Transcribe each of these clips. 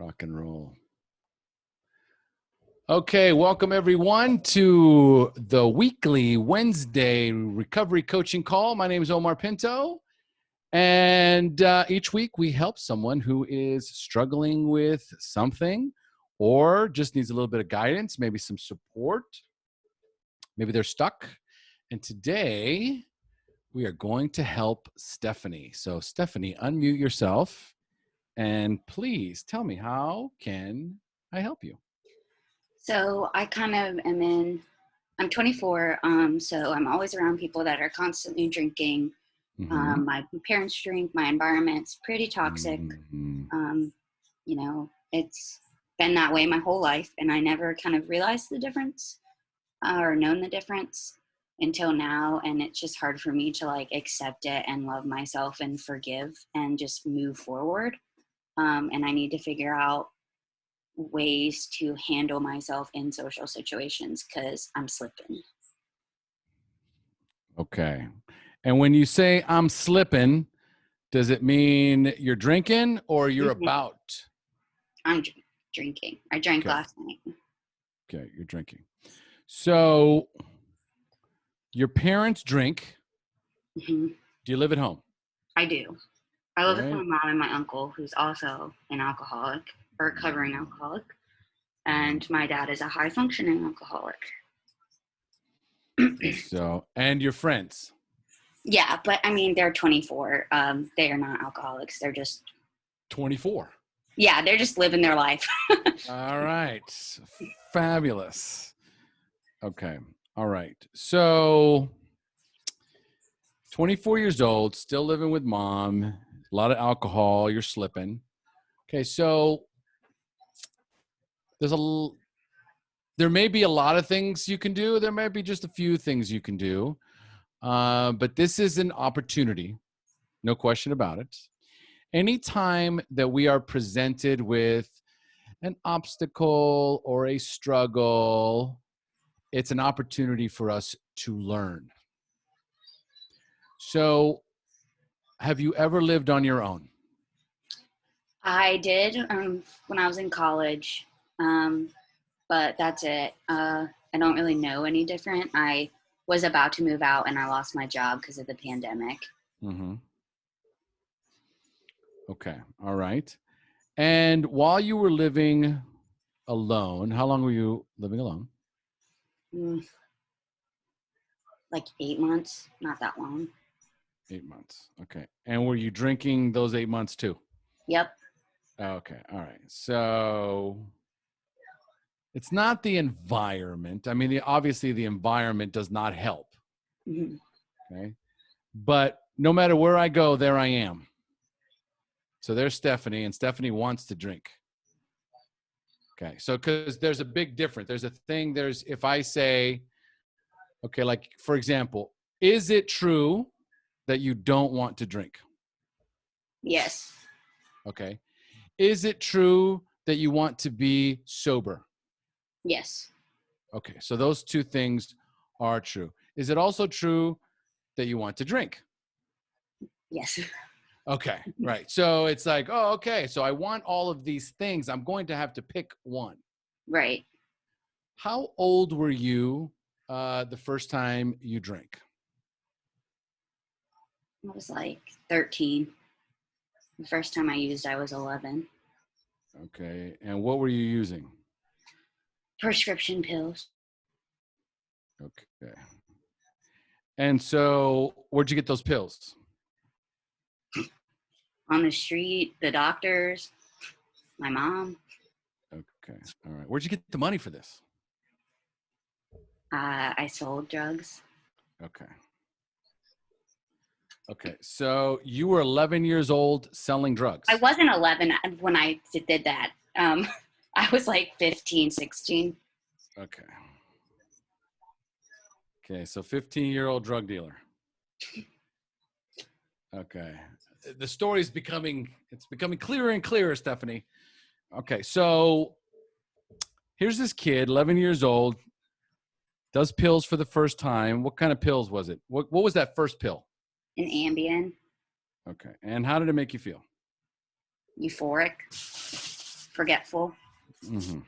Rock and roll. Okay, welcome everyone to the weekly Wednesday recovery coaching call. My name is Omar Pinto, and each week we help someone who is struggling with something or just needs a little bit of guidance, maybe some support. Maybe they're stuck. And today we are going to help Stephanie. So Stephanie, unmute yourself and please tell me, how can I help you? So I kind of I'm 24, so I'm always around people that are constantly drinking. Mm-hmm. My parents drink, my environment's pretty toxic. Mm-hmm. It's been that way my whole life, and I never kind of realized the difference or known the difference until now, and it's just hard for me to accept it and love myself and forgive and just move forward. And I need to figure out ways to handle myself in social situations because I'm slipping. Okay. And when you say I'm slipping, does it mean you're drinking or you're Mm-hmm. about? I'm drinking. I drank Okay. last night. Okay, you're drinking. So your parents drink. Mm-hmm. Do you live at home? I do. I live with Okay. my mom and my uncle, who's also an alcoholic, or recovering alcoholic. And my dad is a high-functioning alcoholic. Okay, so, and your friends? Yeah, but I mean, they're 24. They are not alcoholics. They're just 24. Yeah, they're just living their life. All right. Fabulous. Okay. All right. So 24 years old, still living with mom, a lot of alcohol, you're slipping. Okay. So there may be a lot of things you can do. There may be just a few things you can do. But this is an opportunity. No question about it. Anytime that we are presented with an obstacle or a struggle, it's an opportunity for us to learn. So, have you ever lived on your own? I did when I was in college, but that's it. I don't really know any different. I was about to move out and I lost my job because of the pandemic. Mm-hmm. Okay. All right. And while you were living alone, how long were you living alone? Like 8 months, not that long. 8 months. Okay. And were you drinking those 8 months too? Yep. Okay. All right. So it's not the environment. I mean, obviously the environment does not help. Mm-hmm. Okay. But no matter where I go, there I am. So there's Stephanie, and Stephanie wants to drink. Okay. So, because there's a big difference. There's a thing, if I say, okay, like for example, is it true that you don't want to drink? Yes. Okay. Is it true that you want to be sober? Yes. Okay. So those two things are true. Is it also true that you want to drink? Yes. Okay. Right. So it's like, oh, okay. So I want all of these things. I'm going to have to pick one. Right. How old were you the first time you drank? I was like 13. The first time I used, I was 11. Okay. And what were you using? Prescription pills. Okay. And so where'd you get those pills? On the street, the doctors, my mom. Okay. All right. Where'd you get the money for this? I sold drugs. Okay. Okay. So you were 11 years old selling drugs. I wasn't 11 when I did that. I was like 15, 16. Okay. Okay. So 15-year-old drug dealer. Okay. The story's becoming clearer and clearer, Stephanie. Okay. So here's this kid, 11 years old, does pills for the first time. What kind of pills was it? What was that first pill? An Ambien. Okay. And how did it make you feel? Euphoric. forgetful. Mm-hmm.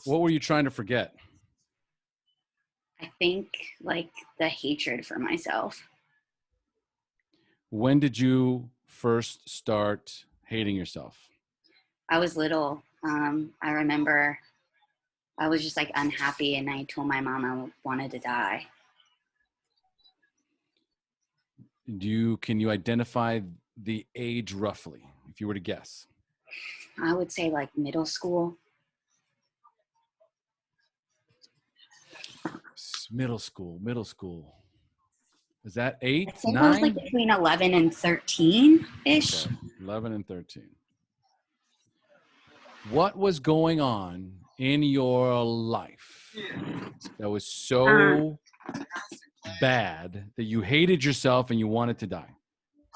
What were you trying to forget? I think like the hatred for myself. When did you first start hating yourself? I was little. I remember I was just like unhappy, and I told my mom I wanted to die. Can you identify the age roughly, if you were to guess? I would say like middle school. Middle school. Is that I 8, think I was like 9? between 11 and 13-ish. Okay, 11 and 13. What was going on in your life that was Um, so bad that you hated yourself and you wanted to die?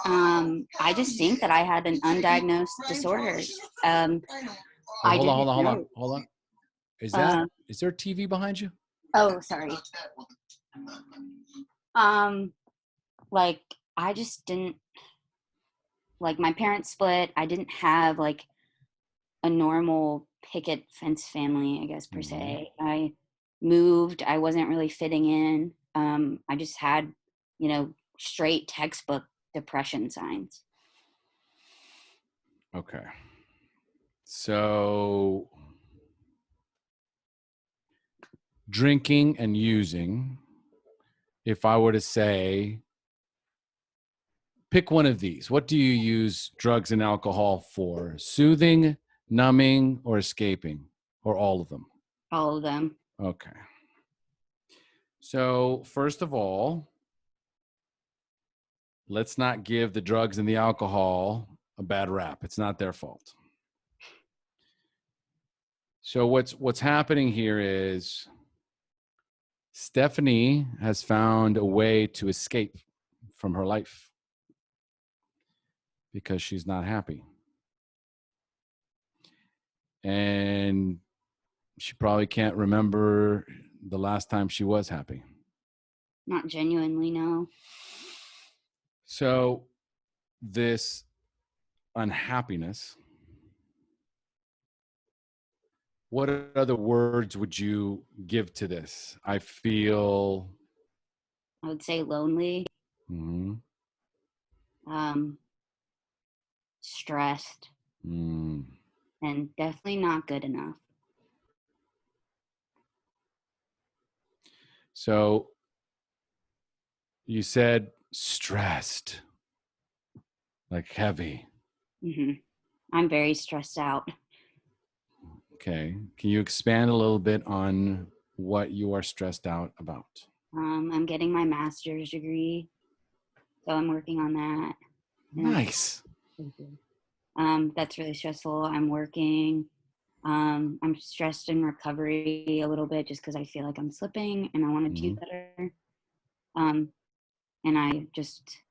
I just think that I had an undiagnosed disorder. Wait, I hold on, didn't hold on, hold on, know. hold on. Uh, Is there TV behind you? oh, sorry. Like I just didn't like my parents split. I didn't have like a normal picket fence family, I guess per Mm-hmm. se. I moved. I wasn't really fitting in. I just had, straight textbook depression signs. Okay. So drinking and using, if I were to say, pick one of these. What do you use drugs and alcohol for? Soothing, numbing, or escaping? Or all of them? All of them. Okay. So, first of all, let's not give the drugs and the alcohol a bad rap. It's not their fault. So what's happening here is Stephanie has found a way to escape from her life because she's not happy. And she probably can't remember the last time she was happy. Not genuinely, no. So this unhappiness, what other words would you give to this? I feel I would say lonely, mm, um, stressed, mm. and definitely not good enough. So you said stressed, like heavy. hmm I'm very stressed out. Okay. Can you expand a little bit on what you are stressed out about? I'm getting my master's degree, so I'm working on that. And Nice. that's really stressful. I'm working. I'm stressed in recovery a little bit just because I feel like I'm slipping and I want to do Mhm. better. Um, and I just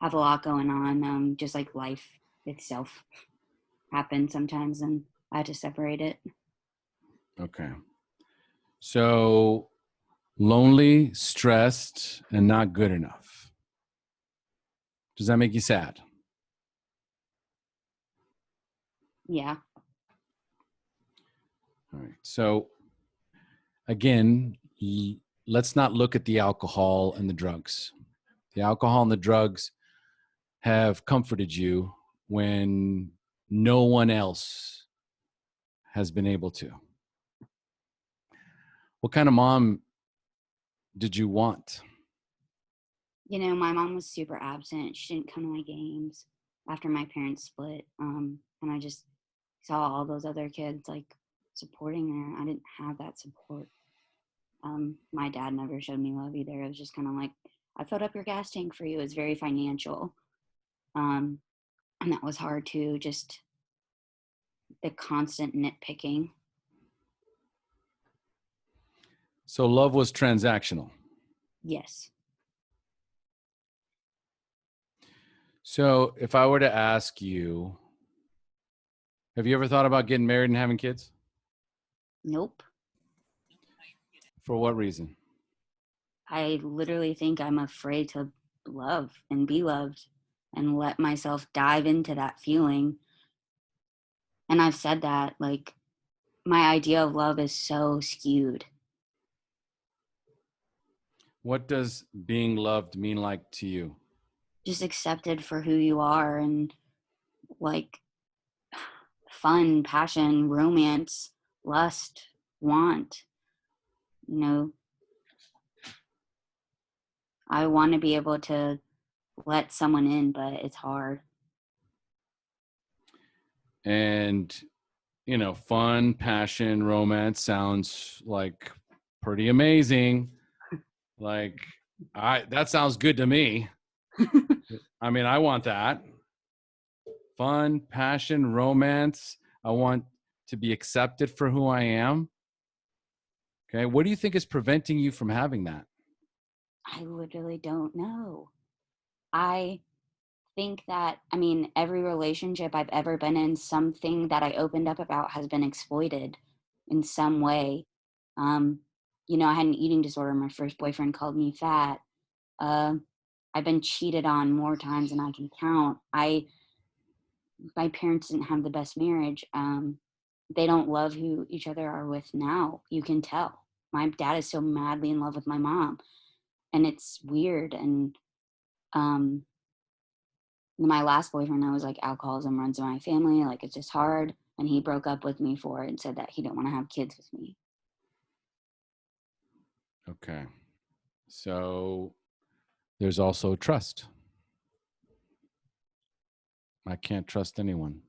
have a lot going on. Just like life itself happens sometimes, and I had to separate it. Okay. So lonely, stressed, and not good enough. Does that make you sad? Yeah. All right. So again, let's not look at the alcohol and the drugs. The alcohol and the drugs have comforted you when no one else has been able to. What kind of mom did you want? My mom was super absent. She didn't come to my games after my parents split. And I just saw all those other kids like supporting her. I didn't have that support. My dad never showed me love either. It was just kind of like, I filled up your gas tank for you. It's very financial. Um, and that was hard too. Just the constant nitpicking. So love was transactional. Yes. So if I were to ask you, have you ever thought about getting married and having kids? Nope. For what reason? I literally think I'm afraid to love and be loved and let myself dive into that feeling And I've said that, like, my idea of love is so skewed. What does being loved mean like to you? Just accepted for who you are, and like fun, passion, romance, lust, want. You know, I want to be able to let someone in, but it's hard. And, fun, passion, romance sounds like pretty amazing. Like, that sounds good to me. I mean, I want that. Fun, passion, romance. I want to be accepted for who I am. Okay. What do you think is preventing you from having that? I literally don't know. I think that, I mean, every relationship I've ever been in, something that I opened up about has been exploited in some way. Um, I had an eating disorder. My first boyfriend called me fat. Uh, I've been cheated on more times than I can count. My parents didn't have the best marriage. They don't love who each other are with now. You can tell. My dad is so madly in love with my mom, and it's weird. And um, my last boyfriend, I was like, alcoholism runs in my family. Like, it's just hard. And he broke up with me for it and said that he didn't want to have kids with me. Okay. So there's also trust. I can't trust anyone.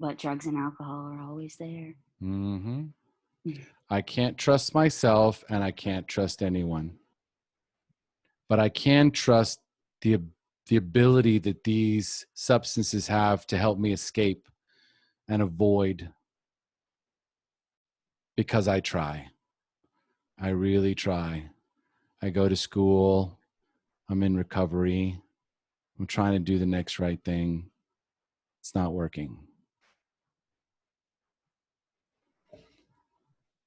But drugs and alcohol are always there. Mm-hmm. I can't trust myself and I can't trust anyone. But I can trust the the ability that these substances have to help me escape and avoid, because I try. I really try. I go to school. I'm in recovery. I'm trying to do the next right thing. It's not working.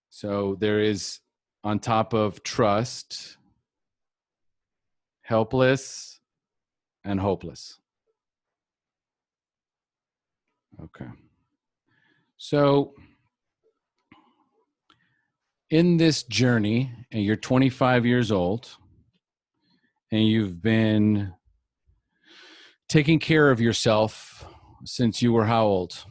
So there is, on top of trust, helpless and hopeless. Okay. So in this journey, and you're 25 years old, and you've been taking care of yourself since you were how old?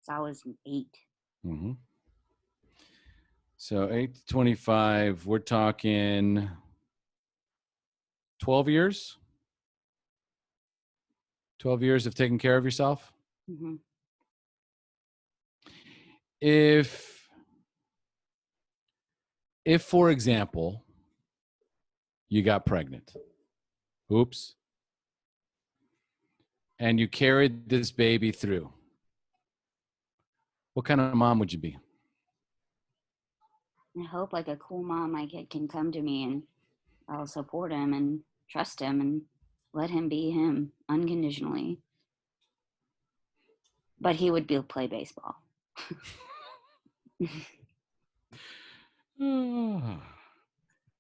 So I was 8. Mm-hmm. So 8 to 25, we're talking 12 years? 12 years of taking care of yourself? Mm-hmm. If, for example, you got pregnant, oops, and you carried this baby through, what kind of mom would you be? I hope like a cool mom my kid can come to me, and I'll support him and trust him and let him be him unconditionally. But he would play baseball.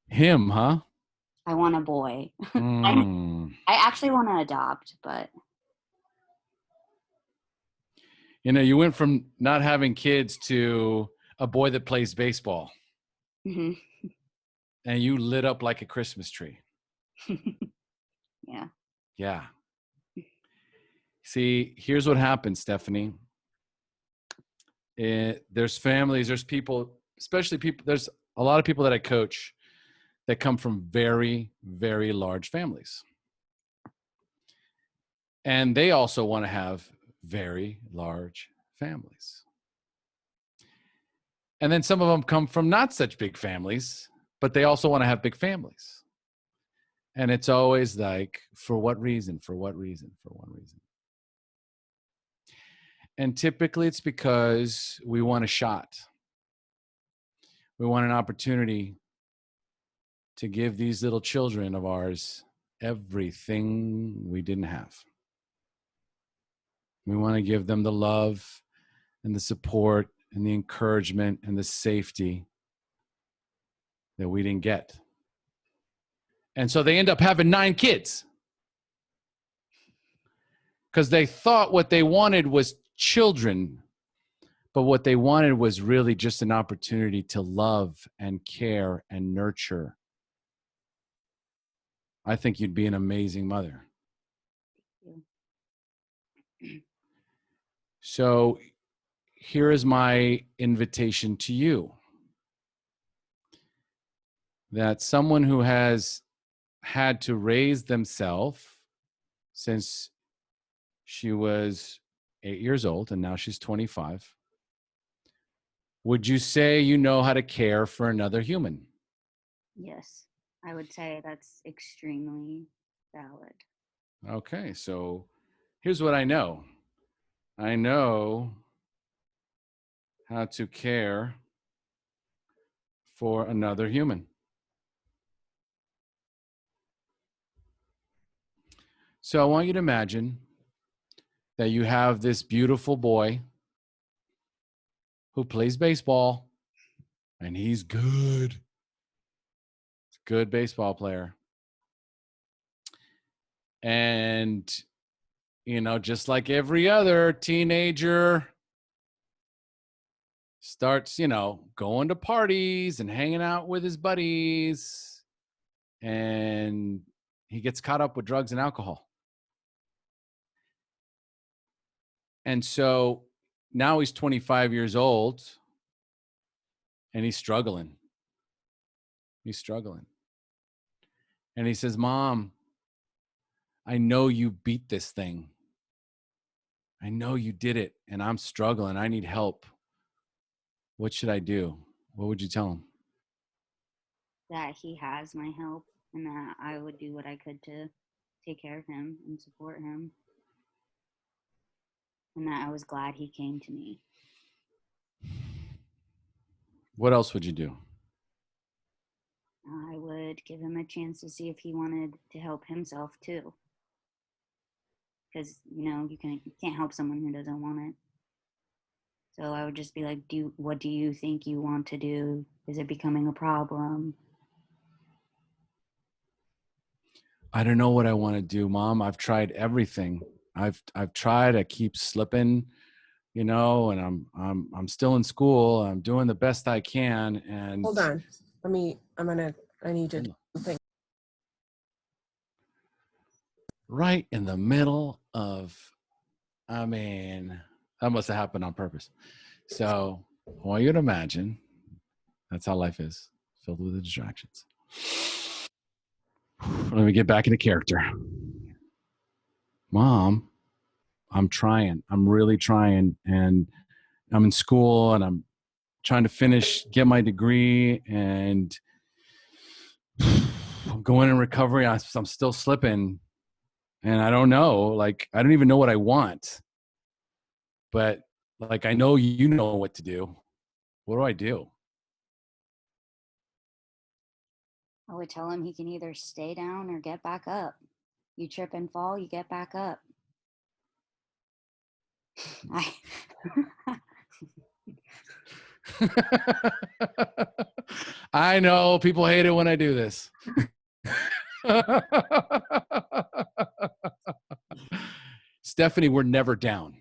Him, huh? I want a boy. Mm. I actually want to adopt, but You went from not having kids to a boy that plays baseball, mm-hmm. and you lit up like a Christmas tree. Yeah. Yeah. See, here's what happens, Stephanie. There's families, there's people, especially people, there's a lot of people that I coach that come from very, very large families. And they also want to have very large families. And then some of them come from not such big families, but they also want to have big families. And it's always like, for what reason? For what reason? For what reason? And typically it's because we want a shot. We want an opportunity to give these little children of ours everything we didn't have. We want to give them the love and the support and the encouragement and the safety that we didn't get. And so they end up having 9 kids because they thought what they wanted was children, but what they wanted was really just an opportunity to love and care and nurture. I think you'd be an amazing mother. So here is my invitation to you, that someone who has had to raise themselves since she was 8 years old and now she's 25, would you say you know how to care for another human? Yes, I would say that's extremely valid. Okay, so here's what I know. I know how to care for another human. So I want you to imagine that you have this beautiful boy who plays baseball, and he's good. He's a good baseball player. And, you know, just like every other teenager, starts, you know, going to parties and hanging out with his buddies, and he gets caught up with drugs and alcohol. And so now he's 25 years old and he's struggling. He's struggling. And he says, Mom, I know you beat this thing. I know you did it, and I'm struggling. I need help. What should I do? What would you tell him? That he has my help and that I would do what I could to take care of him and support him. And that I was glad he came to me. What else would you do? I would give him a chance to see if he wanted to help himself too. Because, you know, you can't help someone who doesn't want it. So I would just be like, what do you think you want to do? Is it becoming a problem? I don't know what I want to do, Mom. I've tried everything. I've tried. I keep slipping, you know, and I'm still in school. I'm doing the best I can. And hold on. I need to do something. Right in the middle of, I mean, that must have happened on purpose. So I want you to imagine that's how life is, filled with distractions. Let me get back into character. Mom, I'm trying. I'm really trying. And I'm in school and I'm trying to get my degree, and I'm going in recovery. I'm still slipping, and I don't know. Like, I don't even know what I want, but like, I know you know what to do. What do I do? I would tell him he can either stay down or get back up. You trip and fall, you get back up. I know people hate it when I do this. Stephanie, we're never down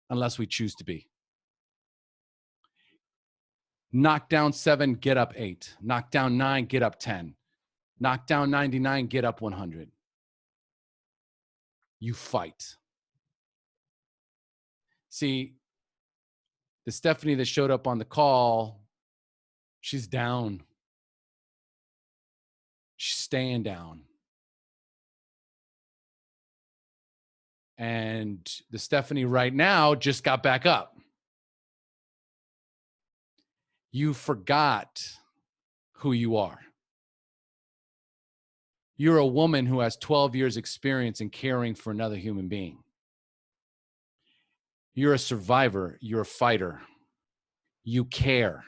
unless we choose to be. Knock down 7, get up 8. Knock down 9, get up 10. Knock down 99, get up 100. You fight. See, the Stephanie that showed up on the call, she's down. She's staying down. And the Stephanie right now just got back up. You forgot who you are. You're a woman who has 12 years experience in caring for another human being. You're a survivor. You're a fighter. You care.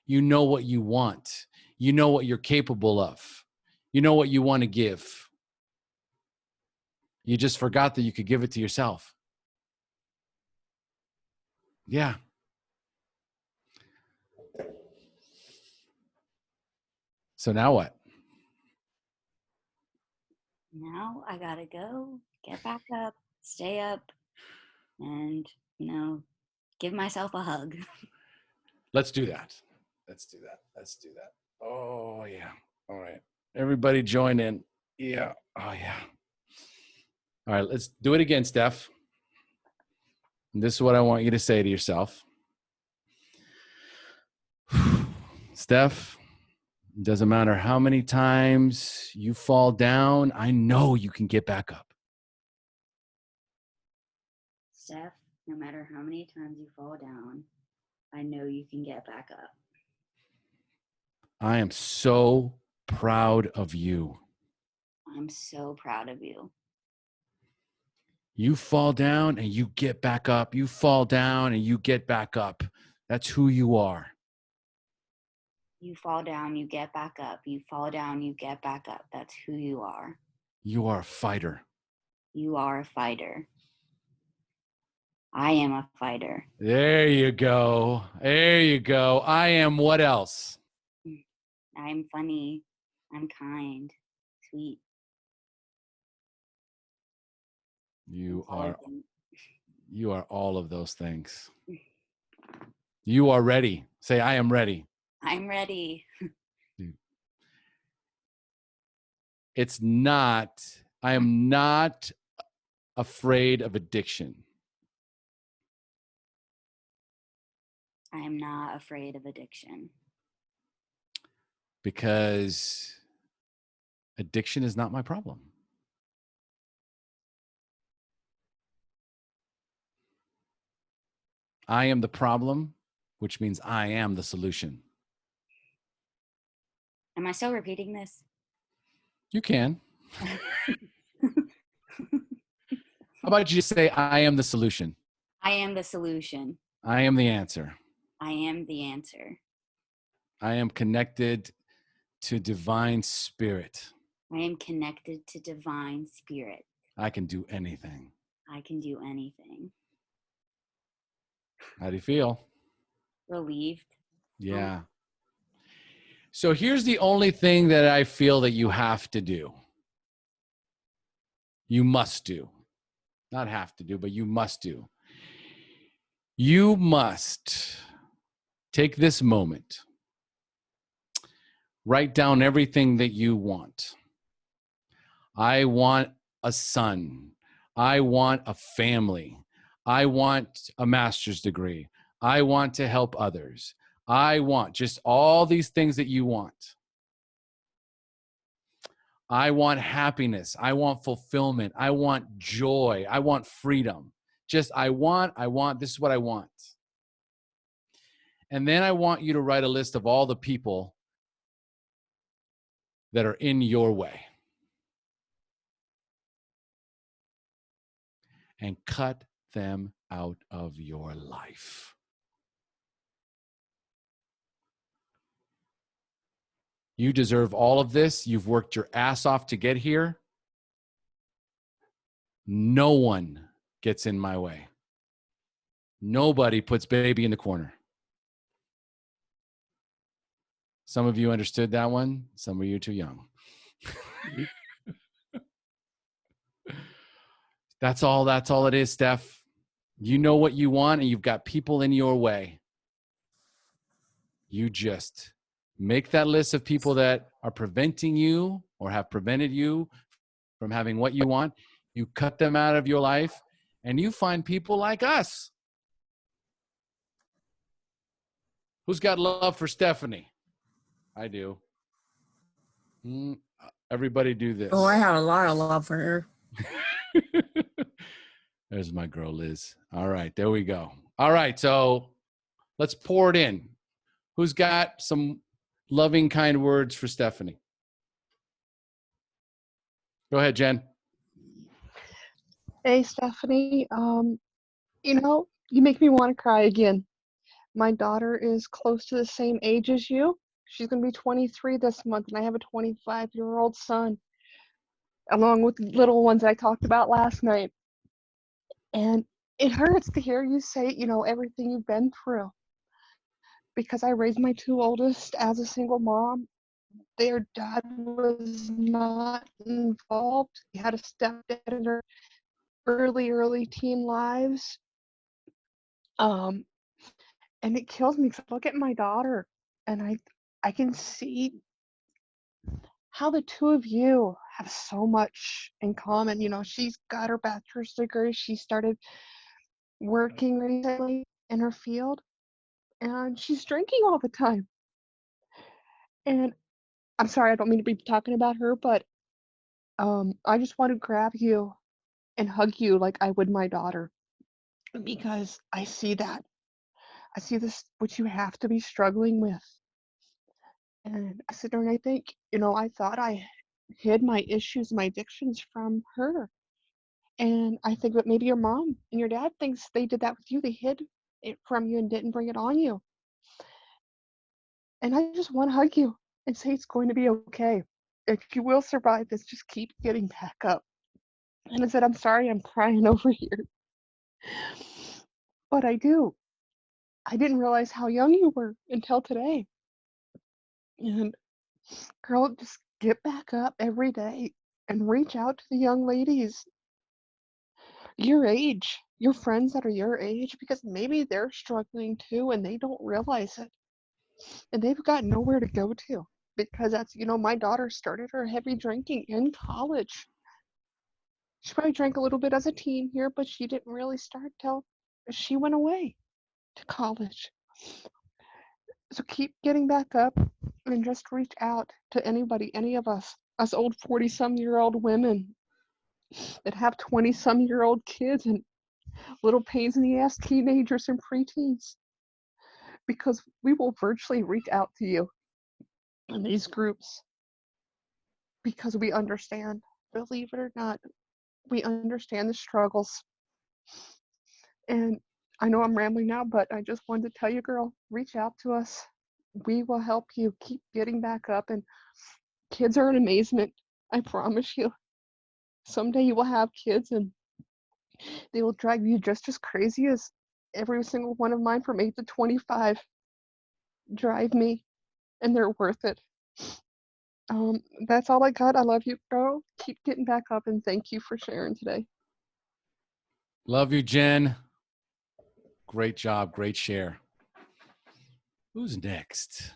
You know what you want. You know what you're capable of. You know what you want to give. You just forgot that you could give it to yourself. Yeah. So now what? Now I gotta go, get back up, stay up, and, give myself a hug. Let's do that. Let's do that. Let's do that. Oh, yeah. All right. Everybody join in. Yeah. Oh, yeah. All right. Let's do it again, Steph. And this is what I want you to say to yourself. Steph, it doesn't matter how many times you fall down, I know you can get back up. Steph, no matter how many times you fall down, I know you can get back up. I am so proud of you. I'm so proud of you. You fall down and you get back up. You fall down and you get back up. That's who you are. You fall down, you get back up. You fall down, you get back up. That's who you are. You are a fighter. You are a fighter. I am a fighter. There you go. There you go. I am what else? I'm funny. I'm kind. Sweet. You are all of those things. You are ready. Say, I am ready. I'm ready. I am not afraid of addiction. I am not afraid of addiction. Because addiction is not my problem. I am the problem, which means I am the solution. Am I still repeating this? You can. How about you just say, I am the solution? I am the solution. I am the answer. I am the answer. I am connected to divine spirit. I am connected to divine spirit. I can do anything. I can do anything. How do you feel? Relieved. Yeah. So here's the only thing that I feel that you have to do. You must do. Not have to do, but you must do. You must take this moment. Write down everything that you want. I want a son. I want a family. I want a master's degree. I want to help others. I want just all these things that you want. I want happiness. I want fulfillment. I want joy. I want freedom. Just I want, this is what I want. And then I want you to write a list of all the people that are in your way. And cut them out of your life. You deserve all of this. You've worked your ass off to get here. No one gets in my way. Nobody puts baby in the corner. Some of you understood that one. Some of you are too young. That's all it is, Steph. You know what you want and you've got people in your way. You just make that list of people that are preventing you or have prevented you from having what you want. You cut them out of your life and you find people like us. Who's got love for Stephanie? I do. Everybody do this. Oh, I have a lot of love for her. There's my girl, Liz. All right, there we go. All right, so let's pour it in. Who's got some loving, kind words for Stephanie? Go ahead, Jen. Hey, Stephanie. You make me want to cry again. My daughter is close to the same age as you. She's going to be 23 this month, and I have a 25-year-old son, along with the little ones I talked about last night. And it hurts to hear you say, everything you've been through. Because I raised my two oldest as a single mom. their dad was not involved. He had a stepdad in her early teen lives. Um, and it kills me because I look at my daughter and I can see how the two of you have so much in common. You know, she's got her bachelor's degree. She started working recently in her field, and she's drinking all the time. And I'm sorry, I don't mean to be talking about her, but I just want to grab you and hug you like I would my daughter because I see that. I see this, what you have to be struggling with. And I sit there and I think, you know, I thought I hid my issues, my addictions from her. And I think that maybe your mom and your dad thinks they did that with you. They hid it from you and didn't bring it on you. And I just want to hug you and say it's going to be okay. If you will survive this, just keep getting back up. And I said, I'm sorry, I'm crying over here. But I do. I didn't realize how young you were until today. And girl, just get back up every day and reach out to the young ladies your age, your friends that are your age, because maybe they're struggling too and they don't realize it. And they've got nowhere to go to because that's, you know, my daughter started her heavy drinking in college. She probably drank a little bit as a teen here, but she didn't really start till she went away to college. So keep getting back up and just reach out to anybody, any of us old 40-some-year-old women that have 20-some-year-old kids and little pains in the ass teenagers and preteens, because we will virtually reach out to you in these groups because we understand, believe it or not, we understand the struggles. And I know I'm rambling now, but I just wanted to tell you, girl, reach out to us. We will help you keep getting back up. And kids are an amazement. I promise you. Someday you will have kids and they will drive you just as crazy as every single one of mine from 8 to 25 drive me, and they're worth it. That's all I got. I love you, girl. Keep getting back up, and thank you for sharing today. Love you, Jen. Great job. Great share. Who's next?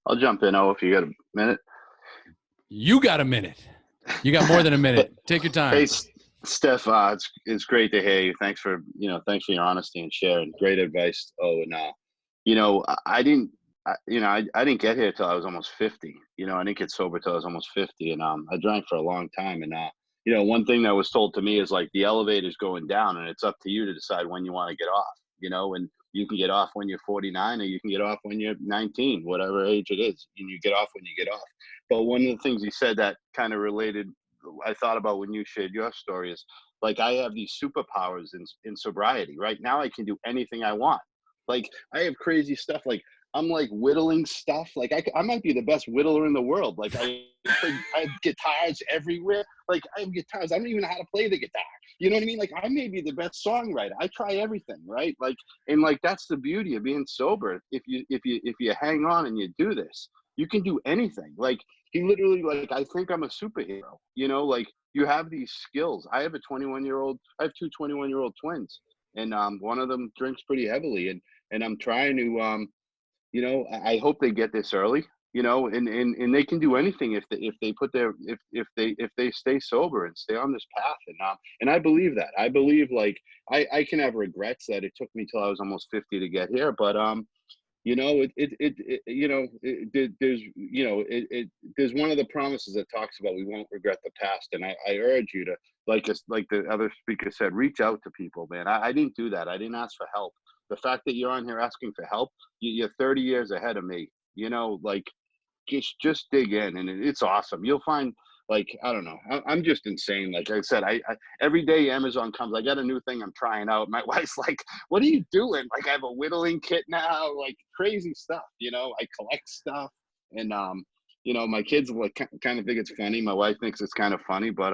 I'll jump in, if you got a minute. You got a minute. You got more than a minute. Take your time. Hey, Steph, it's great to hear you. Thanks for your honesty and sharing. Great advice. I didn't get here till I was almost 50. I didn't get sober till I was almost 50, and I drank for a long time. And one thing that was told to me is like the elevator's going down, and it's up to you to decide when you want to get off. And you can get off when you're 49, or you can get off when you're 19, whatever age it is, and you get off when you get off. But one of the things you said that kind of related, I thought about when you shared your story, is like I have these superpowers in sobriety. Right now, I can do anything I want. Like I have crazy stuff. Like I'm like whittling stuff. Like I might be the best whittler in the world. Like I have guitars everywhere. Like I have guitars. I don't even know how to play the guitar. You know what I mean? Like I may be the best songwriter. I try everything, right? Like, and like that's the beauty of being sober. If you hang on and you do this, you can do anything. Like he literally, like, I think I'm a superhero. Like you have these skills. I have a 21-year-old. I have two 21-year-old twins, and one of them drinks pretty heavily, and I'm trying to I hope they get this early, and they can do anything if they put their if they stay sober and stay on this path. And I believe that. I believe, like, I can have regrets that it took me till I was almost 50 to get here, but there's one of the promises that talks about we won't regret the past, and I urge you to, like the other speaker said, reach out to people, man. I didn't do that. I didn't ask for help. The fact that you're on here asking for help, you're 30 years ahead of me. Like just dig in, and it's awesome. You'll find, like, I don't know, I'm just insane. Like I said, I every day Amazon comes, I got a new thing I'm trying out. My wife's like, what are you doing? Like I have a whittling kit now, like crazy stuff. I collect stuff, and my kids like kind of think it's funny. My wife thinks it's kind of funny, but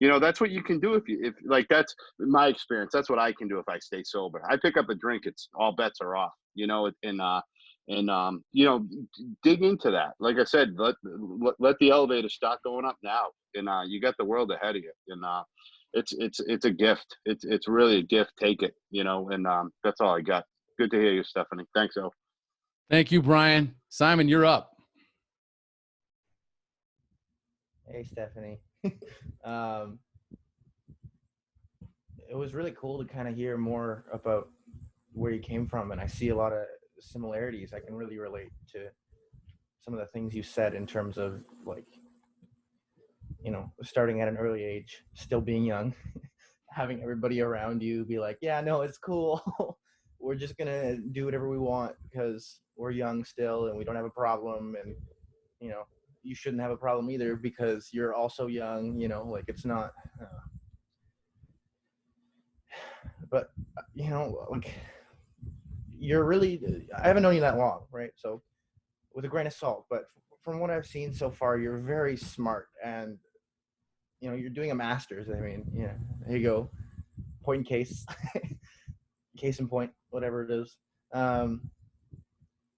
that's what you can do if like, that's my experience. That's what I can do if I stay sober. I pick up a drink, it's all bets are off. And And you know, dig into that. Like I said, let the elevator start going up now, and you got the world ahead of you. And it's a gift. It's really a gift. Take it, you know. And that's all I got. Good to hear you, Stephanie. Thanks, El. Thank you, Brian. Simon, you're up. Hey, Stephanie. It was really cool to kind of hear more about where you came from, and I see a lot of similarities. I can really relate to some of the things you said in terms of, like, you know, starting at an early age, still being young, having everybody around you be like, yeah, no, it's cool. We're just gonna do whatever we want because we're young still and we don't have a problem. And, you know, you shouldn't have a problem either because you're also young, you know, like it's not, but, you know, like, you're really, I haven't known you that long, right? So with a grain of salt, but from what I've seen so far, you're very smart, and, you know, you're doing a master's. I mean, yeah, there you go. Point in case, case in point, whatever it is.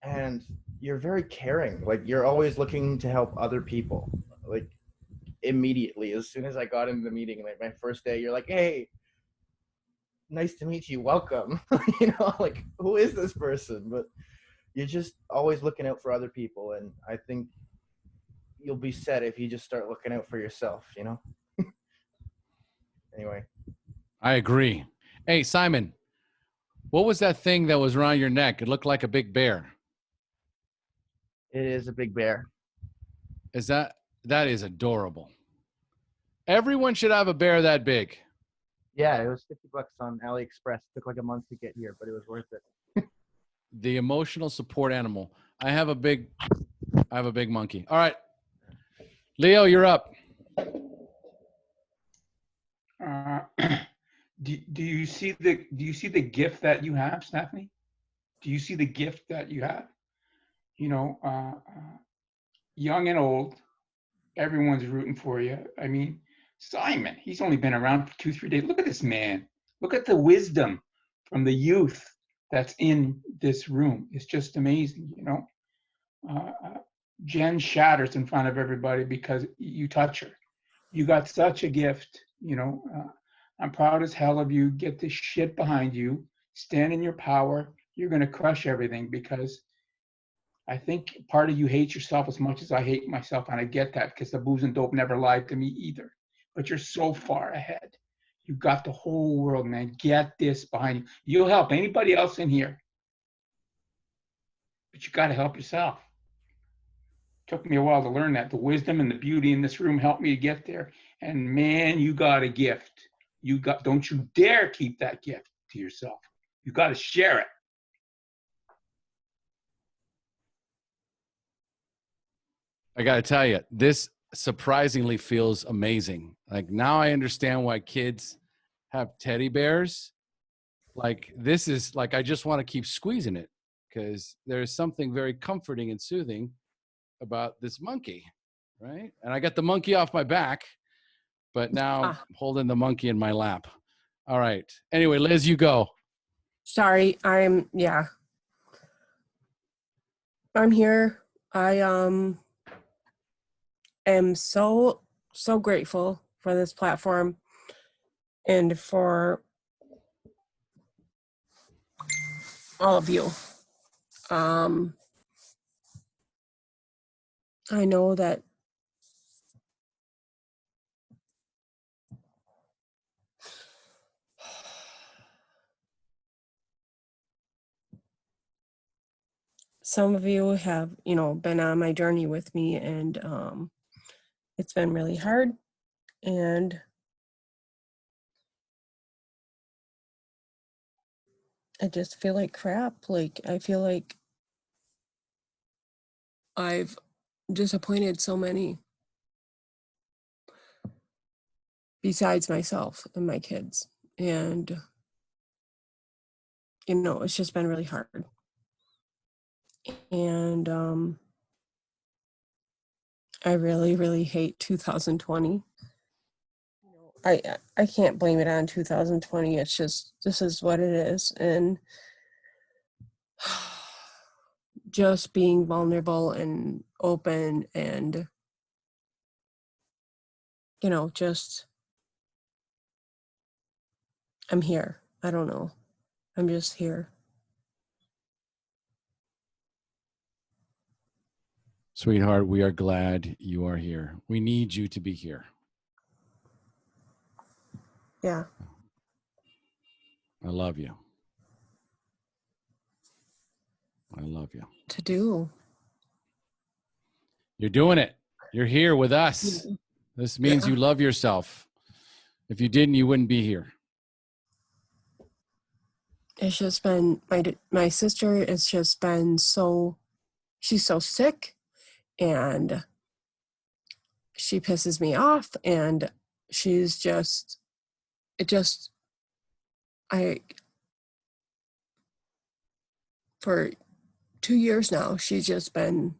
And you're very caring. Like, you're always looking to help other people. Like, immediately, as soon as I got into the meeting, like my first day, you're like, hey, nice to meet you, welcome. You know, like, who is this person? But you're just always looking out for other people, and I think you'll be set if you just start looking out for yourself, you know. Anyway, I agree. Hey, Simon, what was that thing that was around your neck? It looked like a big bear. it is a big bear. That is adorable. Everyone should have a bear that big. Yeah, it was $50 on AliExpress. Took like a month to get here, but it was worth it. The emotional support animal. I have a big monkey. All right. Leo, you're up. Do you see the gift that you have, Stephanie? Do you see the gift that you have? You know, young and old, everyone's rooting for you. I mean, Simon, he's only been around for 2-3 days. Look at this man. Look at the wisdom from the youth that's in this room. It's just amazing, you know. Jen shatters in front of everybody because you touch her. You got such a gift, you know. I'm proud as hell of you. Get this shit behind you. Stand in your power. You're going to crush everything, because I think part of you hates yourself as much as I hate myself, and I get that because the booze and dope never lied to me either. But you're so far ahead. You got the whole world, man. Get this behind you. You'll help anybody else in here, but you got to help yourself. Took me a while to learn that. The wisdom and the beauty in this room helped me to get there. And man, you got a gift. Don't you dare keep that gift to yourself. You got to share it. I got to tell you, this surprisingly feels amazing. Like, now I understand why kids have teddy bears. Like, this is like, I just want to keep squeezing it, because there's something very comforting and soothing about this monkey, right? And I got the monkey off my back, but now I'm holding the monkey in my lap. All right. Anyway, Liz, you go. Sorry, I'm here. I am so grateful for this platform and for all of you. I know that some of you have, you know, been on my journey with me, and it's been really hard, and I just feel like crap. Like, I feel like I've disappointed so many besides myself and my kids. And, you know, it's just been really hard. And I really, really hate 2020. I can't blame it on 2020. It's just, this is what it is. And just being vulnerable and open and, you know, just, I'm here. I don't know. I'm just here. Sweetheart, we are glad you are here. We need you to be here. Yeah. I love you. I love you. To do. You're doing it. You're here with us. This means you love yourself. If you didn't, you wouldn't be here. It's just been, my sister has just been so, she's so sick and she pisses me off and she's just, for 2 years now, she's just been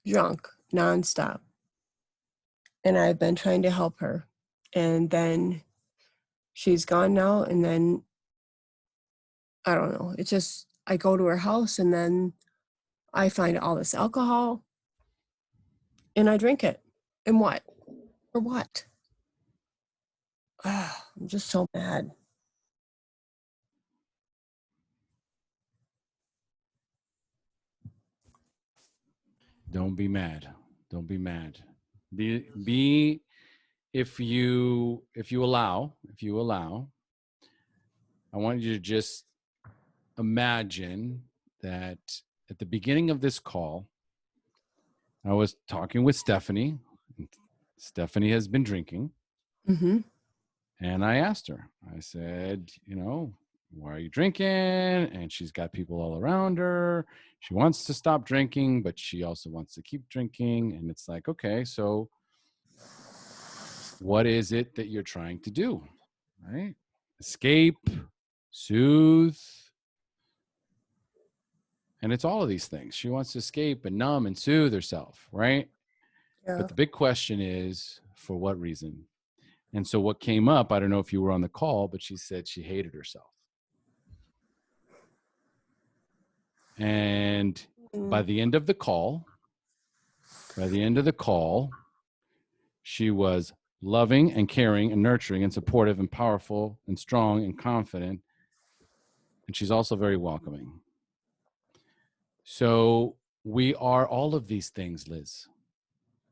drunk nonstop. And I've been trying to help her. And then she's gone now. And then, I don't know, it's just, I go to her house and then I find all this alcohol and I drink it. And what? For what? I'm just so mad. Don't be mad. Don't be mad. Be if you allow, I want you to just imagine that at the beginning of this call, I was talking with Stephanie. Stephanie has been drinking. Mm-hmm. And I asked her, I said, you know, why are you drinking? And she's got people all around her. She wants to stop drinking, but she also wants to keep drinking. And it's like, okay, so what is it that you're trying to do? Right? Escape, soothe. And it's all of these things. She wants to escape and numb and soothe herself, right? Yeah. But the big question is, for what reason? And so what came up, I don't know if you were on the call, but she said she hated herself. And by the end of the call, she was loving and caring and nurturing and supportive and powerful and strong and confident. And she's also very welcoming. So we are all of these things, Liz.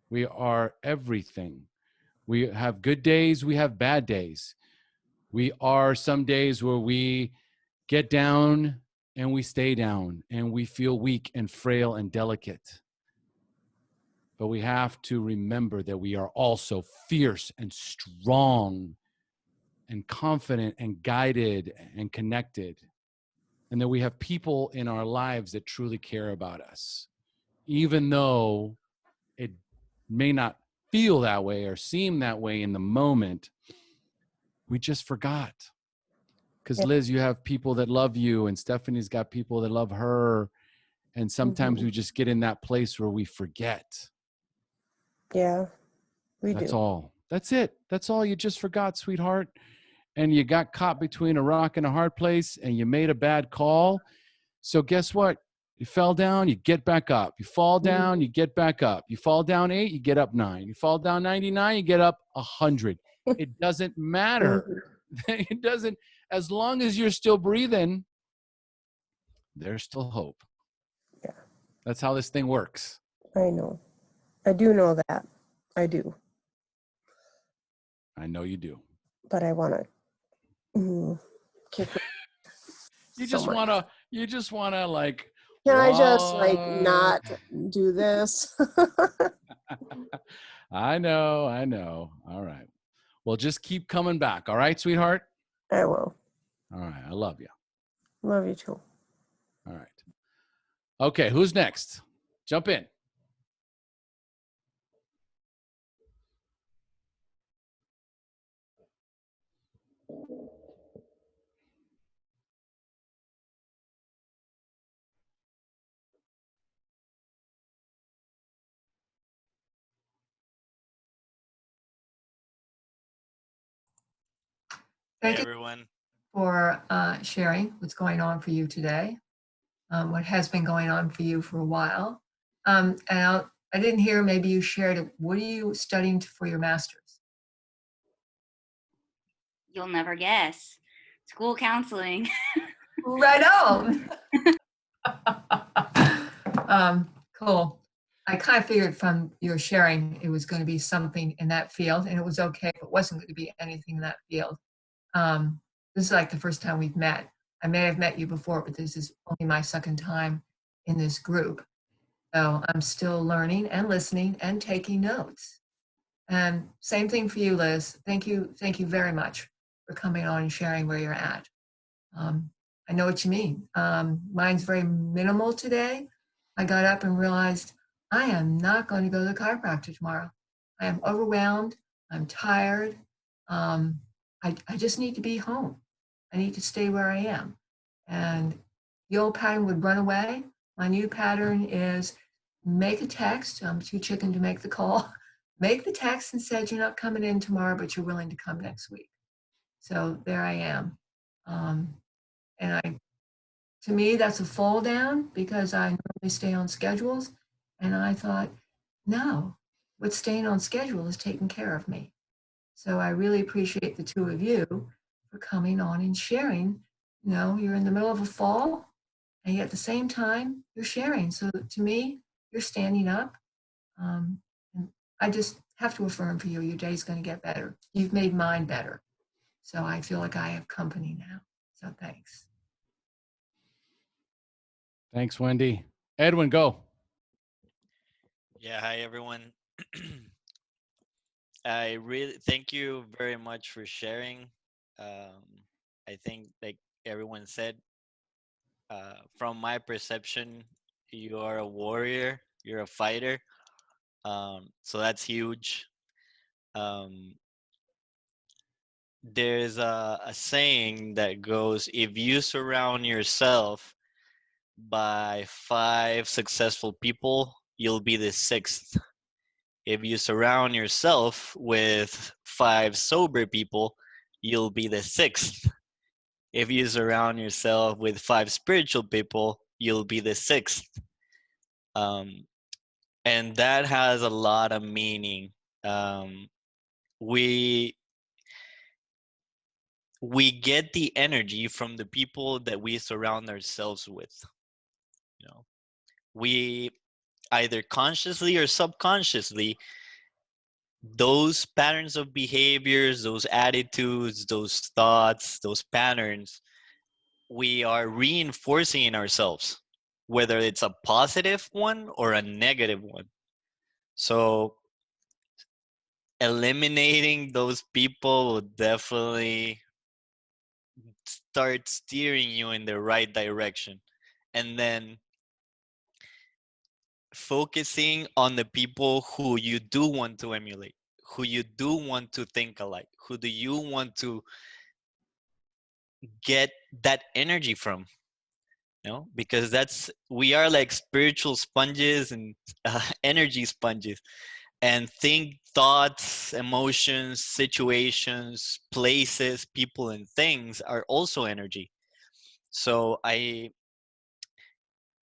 We are everything. We have good days, we have bad days. We are some days where we get down and we stay down and we feel weak and frail and delicate. But we have to remember that we are also fierce and strong and confident and guided and connected. And that we have people in our lives that truly care about us. Even though it may not feel that way or seem that way in the moment, we just forgot. Because Liz, you have people that love you and Stephanie's got people that love her. And sometimes we just get in that place where we forget. Yeah, we do. That's all. That's it. That's all. You just forgot, sweetheart. And you got caught between a rock and a hard place and you made a bad call. So guess what? You fell down, you get back up. You fall down, you get back up. You fall down 8, you get up 9. You fall down 99, you get up 100. It doesn't matter. It doesn't, as long as you're still breathing, there's still hope. Yeah. That's how this thing works. I know. I do know that. I do. I know you do. But I want to kick You just want to like, can I just like not do this? I know. All right. Well, just keep coming back. All right, sweetheart? I will. All right. I love you. Love you too. All right. Okay. Who's next? Jump in. Hey everyone. For sharing what's going on for you today. what has been going on for you for a while. And I didn't hear, maybe you shared it. What are you studying for your master's? You'll never guess. School counseling. Right on. Cool. I kind of figured from your sharing it was going to be something in that field, and it was okay if it wasn't going to be anything in that field. This is like the first time we've met. I may have met you before, but this is only my second time in this group. So I'm still learning and listening and taking notes. And same thing for you, Liz. Thank you very much for coming on and sharing where you're at. I know what you mean. Mine's very minimal today. I got up and realized I am not going to go to the chiropractor tomorrow. I am overwhelmed. I'm tired. I just need to be home. I need to stay where I am. And the old pattern would run away. My new pattern is make a text. I'm too chicken to make the call. Make the text and said you're not coming in tomorrow, but you're willing to come next week. So there I am. And to me, that's a fall down because I normally stay on schedules. And I thought, no, what's staying on schedule is taking care of me. So I really appreciate the two of you for coming on and sharing. You know, you're in the middle of a fall, and yet at the same time, you're sharing. So to me, you're standing up. And I just have to affirm for you, your day's going to get better. You've made mine better. So I feel like I have company now. So thanks. Thanks, Wendy. Edwin, go. Yeah, hi everyone. I really thank you very much for sharing. I think, like everyone said, from my perception, you are a warrior, you're a fighter. So that's huge. There's a saying that goes, if you surround yourself by 5 successful people, you'll be the 6th. If you surround yourself with 5 sober people, you'll be the 6th. If you surround yourself with 5 spiritual people, you'll be the 6th. And that has a lot of meaning. We get the energy from the people that we surround ourselves with. You know, we either consciously or subconsciously, those patterns of behaviors, those attitudes, those thoughts, those patterns, we are reinforcing in ourselves, whether it's a positive one or a negative one. So eliminating those people will definitely start steering you in the right direction. And then focusing on the people who you do want to emulate, who you do want to think alike, who do you want to get that energy from, you know, because we are like spiritual sponges and energy sponges, and thoughts, emotions, situations, places, people, and things are also energy. So I,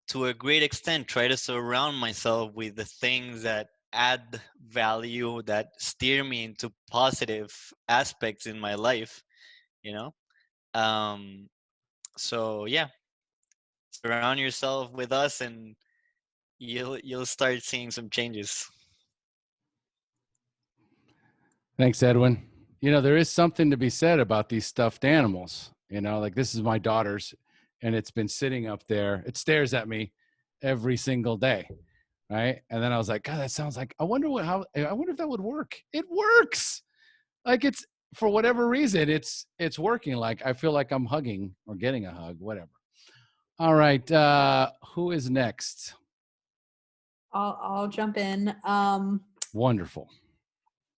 to a great extent, try to surround myself with the things that add value, that steer me into positive aspects in my life, you know. So yeah, surround yourself with us and you'll start seeing some changes. Thanks, Edwin. You know, there is something to be said about these stuffed animals. You know, like this is my daughter's, and it's been sitting up there. It stares at me every single day, right? And then I was like, God, that sounds like. I wonder if that would work. It works. Like it's for whatever reason, it's working. Like I feel like I'm hugging or getting a hug, whatever. All right, who is next? I'll jump in. Wonderful.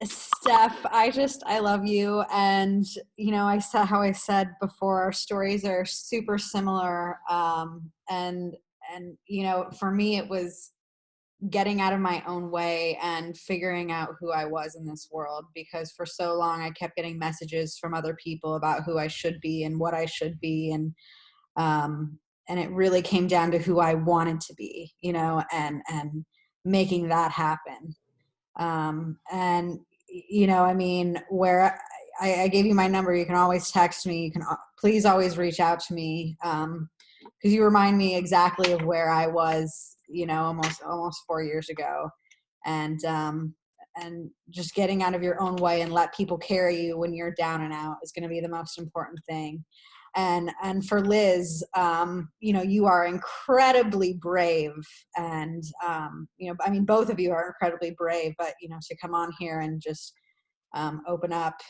Steph, I love you. And, you know, I said how I said before, our stories are super similar. And, you know, for me, it was getting out of my own way and figuring out who I was in this world, because for so long I kept getting messages from other people about who I should be and what I should be. it really came down to who I wanted to be, you know, and making that happen. And, you know, I mean, where I gave you my number, you can always text me. You can please always reach out to me. Because you remind me exactly of where I was, you know, almost 4 years ago. And just getting out of your own way and let people carry you when you're down and out is going to be the most important thing. And for Liz, you know, you are incredibly brave, and you know, I mean, both of you are incredibly brave, but you know, to come on here and just open up,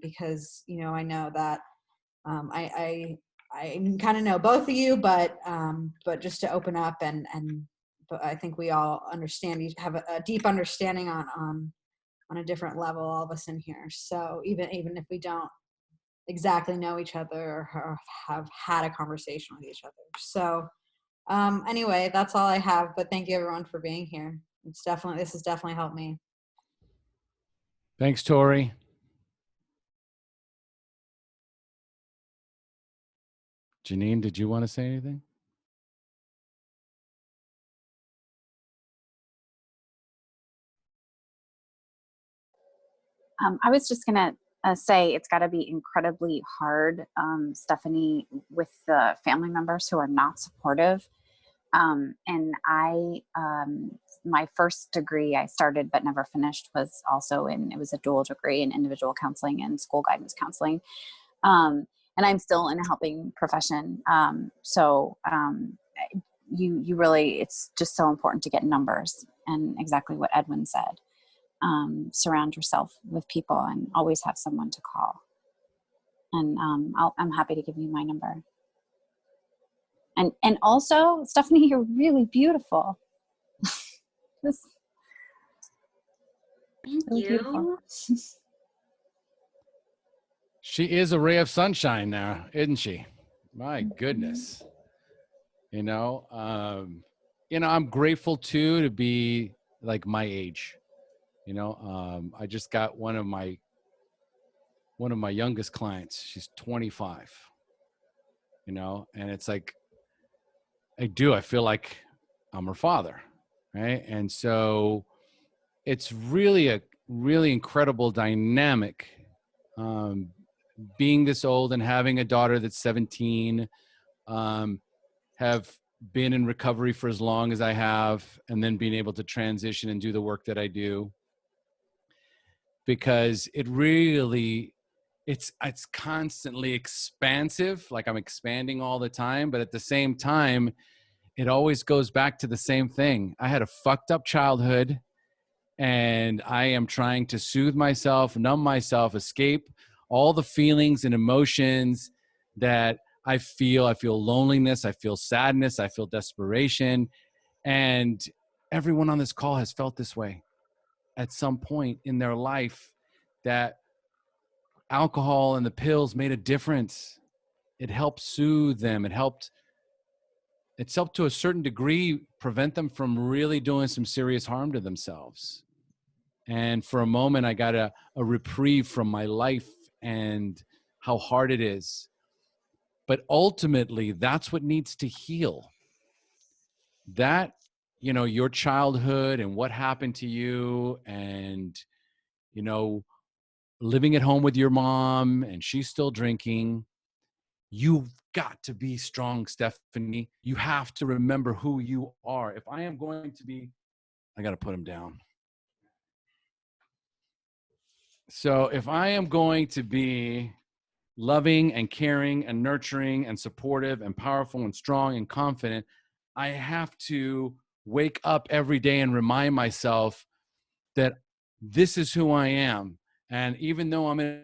because you know, I know that I kind of know both of you, but just to open up but I think we all understand, you have a deep understanding on a different level, all of us in here. So even if we don't exactly know each other or have had a conversation with each other. So anyway, that's all I have, but thank you everyone for being here. This has definitely helped me. Thanks, Tori. Janine, did you want to say anything? I was just going to say it's got to be incredibly hard, Stephanie, with the family members who are not supportive. And my first degree I started but never finished was also it was a dual degree in individual counseling and school guidance counseling. And I'm still in a helping profession. You really, it's just so important to get numbers, and exactly what Edwin said. Surround yourself with people and always have someone to call. And I'm happy to give you my number. And also, Stephanie, you're really beautiful. Thank you. Beautiful. She is a ray of sunshine now, isn't she? My goodness. You know, I'm grateful too to be like my age. You know, I just got one of my youngest clients. She's 25. You know, and it's like I feel like I'm her father, right? And so it's really a really incredible dynamic, being this old and having a daughter that's 17, have been in recovery for as long as I have, and then being able to transition and do the work that I do, because it's constantly expansive. Like I'm expanding all the time, but at the same time, it always goes back to the same thing. I had a fucked up childhood, and I am trying to soothe myself, numb myself, escape all the feelings and emotions that I feel. I feel loneliness, I feel sadness, I feel desperation. And everyone on this call has felt this way at some point in their life, that alcohol and the pills made a difference. It helped soothe them. It's helped to a certain degree prevent them from really doing some serious harm to themselves. And for a moment, I got a reprieve from my life and how hard it is. But ultimately, that's what needs to heal. That, you know, your childhood and what happened to you, and, you know, living at home with your mom and she's still drinking. You've got to be strong, Stephanie. You have to remember who you are. If I am going to be, I got to put him down. So if I am going to be loving and caring and nurturing and supportive and powerful and strong and confident, I have to wake up every day and remind myself that this is who I am. And even though I'm in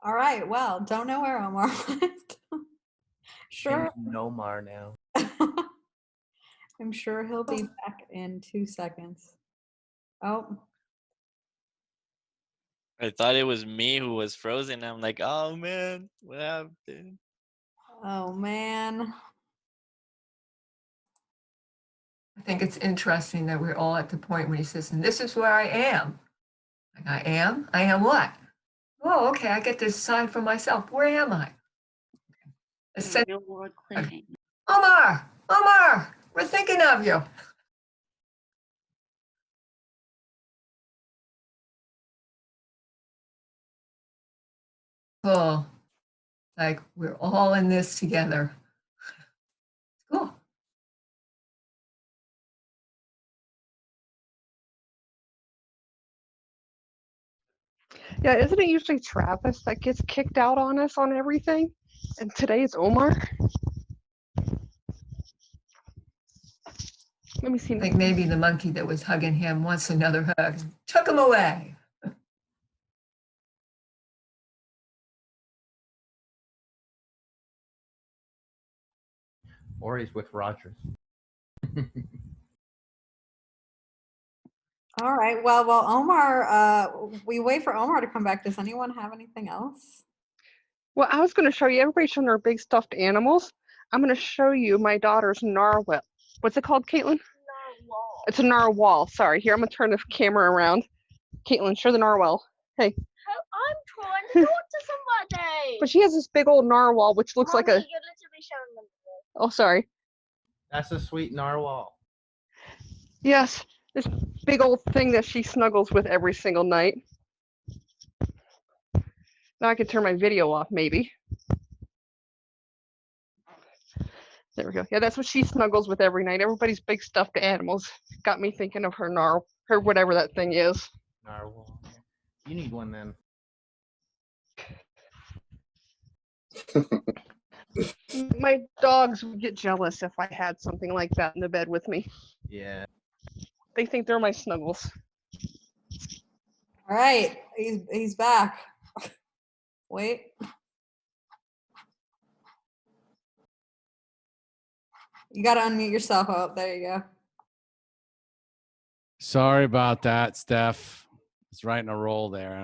All right. Well, don't know where Omar went. Sure. Nomar now. I'm sure he'll be back in 2 seconds. Oh, I thought it was me who was frozen. I'm like, oh man, what happened? oh man. I think it's interesting that we're all at the point when he says, and this is where I am. Like, I am? I am what? Oh, okay, I get to decide for myself. Where am I? Omar, Omar, we're thinking of you. Cool. Like, we're all in this together. Cool. Yeah, isn't it usually Travis that gets kicked out on us on everything? And today it's Omar. Let me see. I think maybe the monkey that was hugging him wants another hug. Took him away. Or he's with Rogers. All right. Well, while Omar, we wait for Omar to come back. Does anyone have anything else? Well, I was going to show you. Everybody's showing their big stuffed animals. I'm going to show you my daughter's narwhal. What's it called, Caitlin? Narwhal. It's a narwhal. Sorry. Here, I'm going to turn the camera around. Caitlin, show the narwhal. Hey. I'm trying to talk to somebody. But she has this big old narwhal, which looks like a. You're literally showing them. Oh, sorry. That's a sweet narwhal. Yes, this big old thing that she snuggles with every single night. Now I can turn my video off, maybe. There we go. Yeah, that's what she snuggles with every night. Everybody's big stuffed animals got me thinking of her her whatever that thing is. Narwhal. You need one then. My dogs would get jealous if I had something like that in the bed with me. Yeah. They think they're my snuggles. All right. He's back. Wait. You got to unmute yourself. Oh, there you go. Sorry about that, Steph. It's right in a roll there.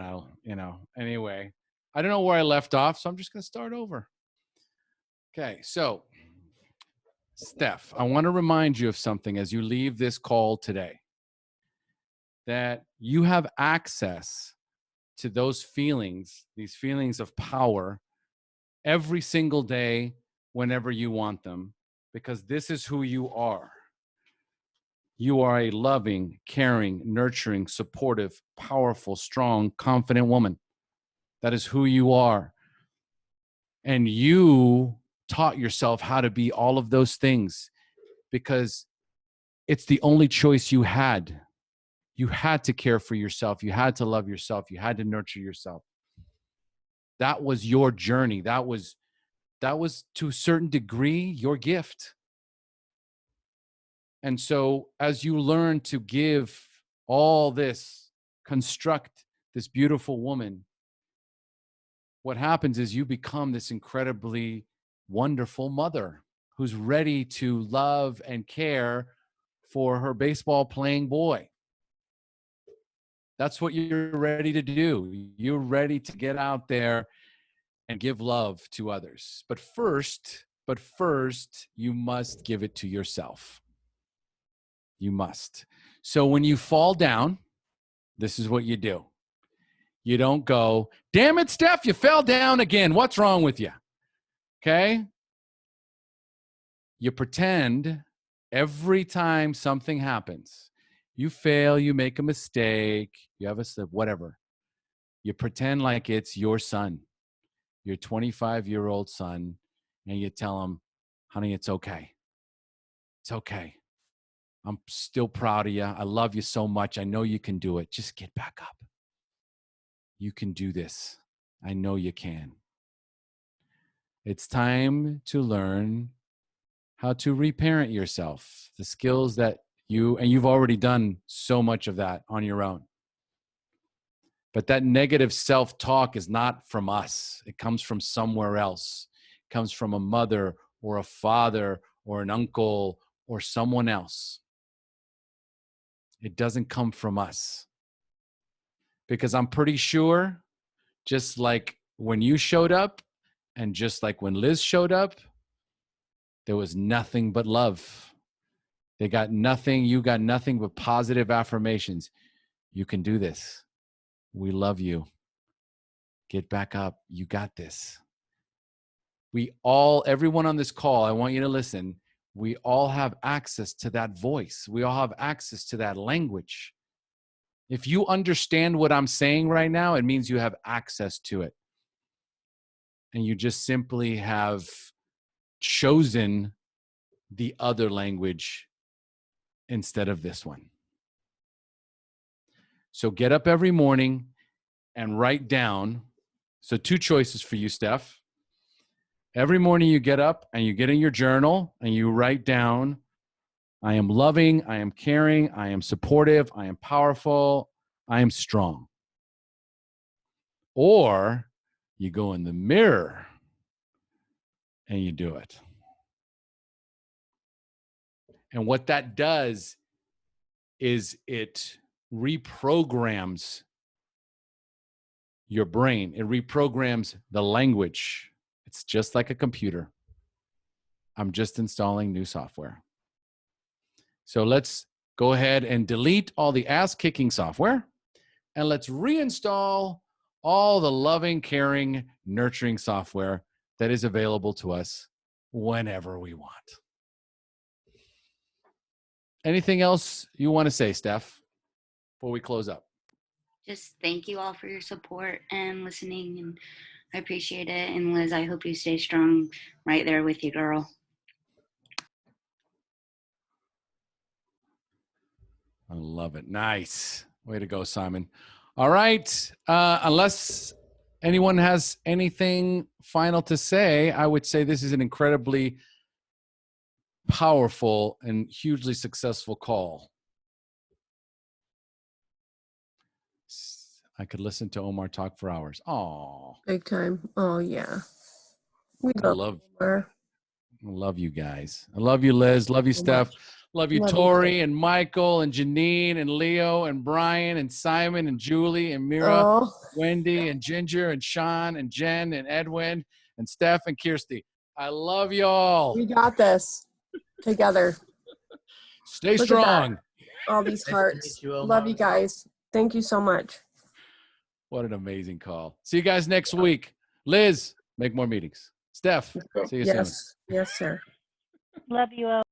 And anyway, I don't know where I left off, so I'm just going to start over. Okay. So Steph, I want to remind you of something as you leave this call today, that you have access to those feelings, these feelings of power, every single day, whenever you want them, because this is who you are. You are a loving, caring, nurturing, supportive, powerful, strong, confident woman. That is who you are. And you taught yourself how to be all of those things because it's the only choice you had. You had to care for yourself. You had to love yourself. You had to nurture yourself. That was your journey. That was to a certain degree your gift. And so as you learn to give all this, construct this beautiful woman, what happens is you become this incredibly wonderful mother who's ready to love and care for her baseball playing boy. That's what you're ready to do. You're ready to get out there and give love to others. But first, you must give it to yourself. You must. So when you fall down, this is what you do. You don't go, damn it, Steph, you fell down again. What's wrong with you? Okay? You pretend every time something happens, you fail, you make a mistake, you have a slip, whatever. You pretend like it's your son, your 25-year-old son, and you tell him, honey, it's okay. It's okay. I'm still proud of you. I love you so much. I know you can do it. Just get back up. You can do this. I know you can. It's time to learn how to reparent yourself, the skills that you've already done so much of that on your own. But that negative self-talk is not from us. It comes from somewhere else. It comes from a mother or a father or an uncle or someone else. It doesn't come from us. Because I'm pretty sure, just like when you showed up and just like when Liz showed up, there was nothing but love. They got nothing, you got nothing but positive affirmations. You can do this. We love you. Get back up. You got this. Everyone on this call, I want you to listen. We all have access to that voice. We all have access to that language. If you understand what I'm saying right now, it means you have access to it. And you just simply have chosen the other language instead of this one. So get up every morning and write down. So 2 choices for you, Steph. Every morning you get up and you get in your journal and you write down, I am loving, I am caring, I am supportive, I am powerful, I am strong. Or you go in the mirror and you do it. And what that does is it reprograms your brain. It reprograms the language. It's just like a computer. I'm just installing new software. So let's go ahead and delete all the ass-kicking software, and let's reinstall all the loving, caring, nurturing software that is available to us whenever we want. Anything else you want to say, Steph, before we close up? Just thank you all for your support and listening, and I appreciate it. And Liz, I hope you stay strong right there with you, girl. I love it. Nice. Way to go, Simon. All right. Unless anyone has anything final to say, I would say this is an incredibly powerful and hugely successful call. I could listen to Omar talk for hours. Oh, Big time. Oh, yeah. We I love you guys. I love you, Liz. Love you, Steph. Love you, Tori and Michael and Janine and Leo and Brian and Simon and Julie and Mira, Wendy and Ginger and Sean and Jen and Edwin and Steph and Kirsty. I love y'all. We got this together. Stay strong. All these hearts. Love you guys. Thank you so much. What an amazing call. See you guys next week. Liz, make more meetings. Steph, see you soon. Yes, sir. Love you all.